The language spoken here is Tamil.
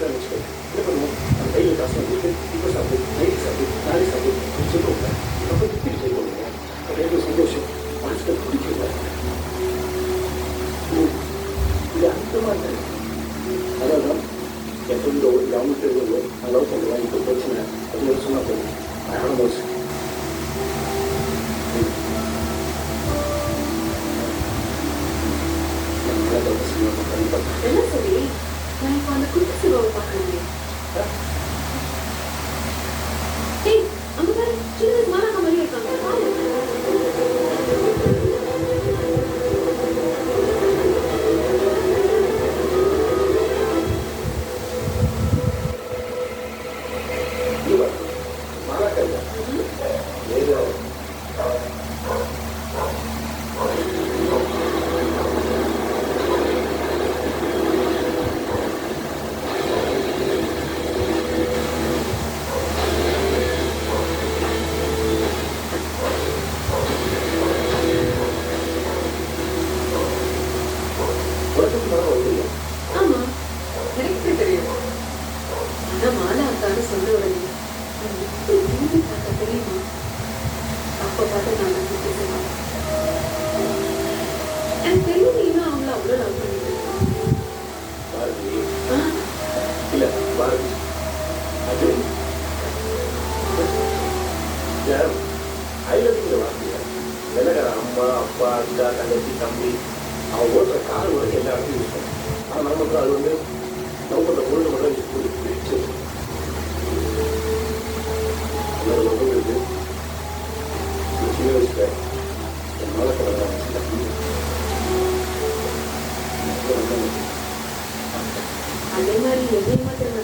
கொடுக்குறான்னு வச்சுக்கோங்க. என்ன பண்ணுவோம்? அந்த கையில் காசு வாங்கிட்டு இப்போ சாப்பிடு, நைட்டு சாப்பிடு, நாளைக்கு சாப்பிடு அப்படின்னு சொல்லுவாங்க. அப்போ திருப்பி செய்வோம் இல்லையா? அப்போ எனக்கு சந்தோஷம் மனசுக்கு பிடிக்கல. இது அந்த மாதிரி அதான் என் ஃப்ரெண்டோ இல்லை அவங்க தெரிஞ்சவங்களோ நான் லவ் பண்ணுவேன் இப்போ பிரச்சனை அப்படின்னு சொன்னால் போதும். அதனால மோசம் என்ன சரி நான் இப்போ அந்த குட்டி சிறுவை பார்க்கணும். ஏய் அங்க பாரு சின்ன மாலாக்க மாதிரி இருக்காங்க. ஆமா எனக்கு தெரியும். ஆனா மாலா அக்கான்னு சொன்ன உடனே எப்படி பார்த்தா தெரியுமா? அப்ப பார்த்து நான் குட்டி சிறுவா எனக்கு தெரியும். நீங்களும் அவங்கள அவ்வளோ லவ் பண்ணிட்டு இல்ல பாரதி அது ஐலவங்கிற வார்த்தையா வெள்ளக்கார அம்மா அப்பா அக்கா தங்கச்சி தம்பி அவங்க ஓட்டுற கார் வரைக்கும் எல்லா இடத்தையும் யூஸ் பண்ணும். ஆனால் நமக்கு அது வந்து லவ் பண்ணுற பொருள் மட்டும் பிடிச்சு ரொம்ப இருக்கு. சின்ன வயசுல என் மேலே அதே மாதிரி எதையும் மாத்திரம்